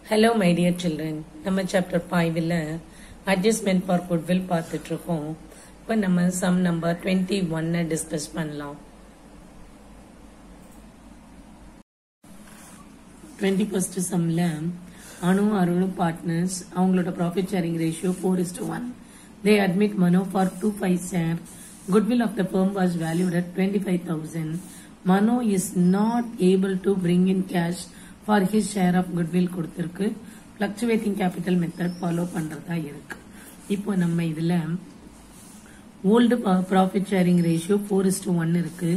Hello my dear children. நம்ம chapter 5ல adjustment for goodwill பார்த்துட்டு இருக்கோம். இப்போ நம்ம sum number 21 டிஸ்கஸ் பண்ணலாம். 21st sumல அனு அருண் பார்ட்னர்ஸ் அவங்களோட profit sharing ratio 4:1. They admit Mano for 25 share. Goodwill of the firm was valued at 25,000. Mano is not able to bring in cash for his share of goodwill கொடுத்திருக்கு. fluctuating capital method follow பண்றதா இருக்கு. இப்போ நம்ம இதுல old profit sharing ratio 4:1 இருக்கு.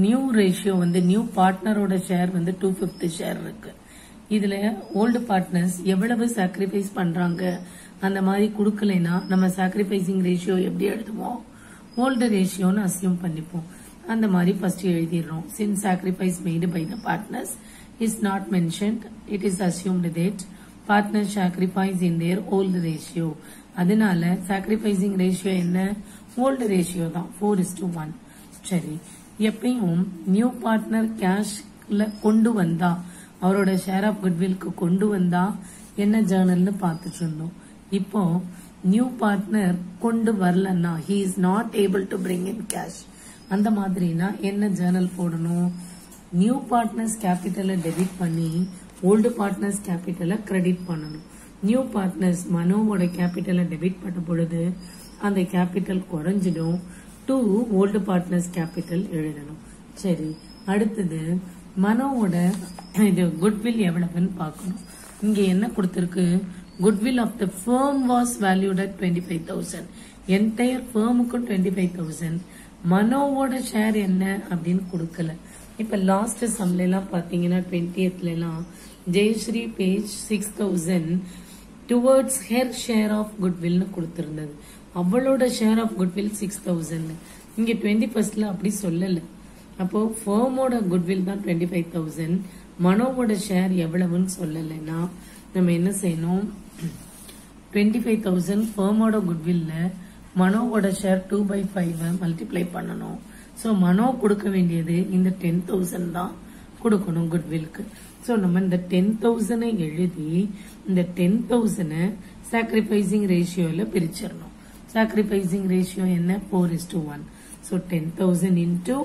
New ratio new பார்ட்னரோட share 2/5 share இருக்கு. இதுல ஓல்டு பார்ட்னர்ஸ் எவ்வளவு சாக்ரிஃபைஸ் பண்றாங்க அந்த மாதிரி கொடுக்கலைன்னா நம்ம சாக்ரிஃபைசிங் ரேஷியோ எப்படி எழுதுவோம், ஓல்டு ரேஷியோன்னு அசியூம் பண்ணிப்போம். அந்த மாதிரி ஃபர்ஸ்ட் எழுதிடுறோம். Since sacrifice made by the partners is not mentioned, it is assumed that partners sacrifice in their old ratio. அதனால sacrificing ratio என்ன, old ratio தான் 4:1. சரி, எப்பயும் நியூ பார்ட்னர் கேஷ்ல கொண்டு வந்தா அவரோட ஷேர் ஆஃப் குட்வில்க்கு கொண்டு வந்தா என்ன ஜேர்னல்னு பார்த்துட்டு இருந்தோம். இப்போ நியூ பார்ட்னர் கொண்டு வரலன்னா he is not able to bring in cash, அந்த மாதிரினா என்ன ஜேர்னல் போடணும், நியூ பார்ட்னர்ஸ் கேபிட்டலை டெபிட் பண்ணி ஓல்டு பார்ட்னர்ஸ் கேபிட்டலை கிரெடிட் பண்ணணும். நியூ பார்ட்னர்ஸ் மனோவோட கேபிட்டலை டெபிட் பண்ண பொழுது அந்த கேபிட்டல் குறைஞ்சிடும். டு ஓல்டு பார்ட்னர்ஸ் கேபிட்டல் எழுதணும். சரி, அடுத்தது மனோவோட இது குட்வில் எவ்வளவுன்னு பார்க்கணும். இங்க என்ன கொடுத்திருக்கு, goodwill of the firm was valued at 25,000. Entire ஃபர்முக்கும் 25,000. மனோவோட ஷேர் என்ன அப்படின்னு கொடுக்கல. இப்ப லாஸ்ட் சம்ல எல்லாம் பாத்தீங்கன்னா 20th எல்லாம் Jayashree page 6,000 towards her share of குட்வில்னு கொடுத்திருந்தது. அவளோட ஷேர் ஆஃப் குட்வில் 6,000. இங்க 21st அப்படி சொல்லல. அப்போ ஃபர்மோட குட்வில் தான் 25,000. மனோவோட ஷேர் எவ்வளவுன்னு சொல்லலைன்னா நம்ம என்ன செய்யணும், 25,000 ஃபர்மோட குட்வில்ல மனோவோட ஷேர் 2/5 மல்டிப்ளை பண்ணணும். சோ மனோ கொடுக்க வேண்டியது இந்த 10,000 தான் கொடுக்கணும் குட்வில்க்கு. சோ நம்ம இந்த 10,000 எழுதி இந்த 10,000 சாக்ரிஃபைசிங் ரேஷியோல பிரிச்சிடணும். சாக்ரிஃபைசிங் ரேஷியோ என்ன, 4:1. So 10,000 into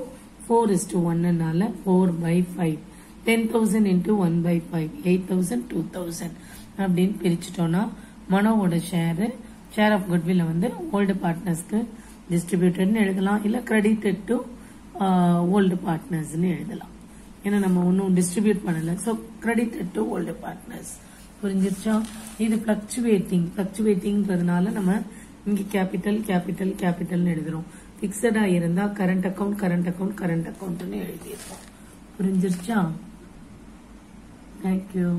4:1னால 4/5. 10,000 into 1/5 8,000 2,000 அப்படின்னு பிரிச்சுட்டோம்னா மனோவோட ஷேர் ஆஃப் குட்வில் ஓல்டு பார்ட்னர்ஸ்க்கு டிஸ்ட்ரிபியூட்டட்னு எழுதலாம், இல்ல கிரெடிட்டட் டு ஓல்டு பார்ட்னர்ஸ்னு எழுதலாம். ஏன்னா நம்ம ஒன்னும் டிஸ்ட்ரிபியூட் பண்ணல. So credited to old partners. புரிஞ்சிருச்சா? இது பிளக்சுவேட்டிங்ன்றதுனால நம்ம இங்க கேபிட்டல் கேபிட்டல் கேபிட்டல்னு எழுதுறோம். பிக்சடா இருந்தா current account current account current அக்கௌண்ட்னு எழுதியிருக்கோம். புரிஞ்சிருச்சா? தேங்க்யூ.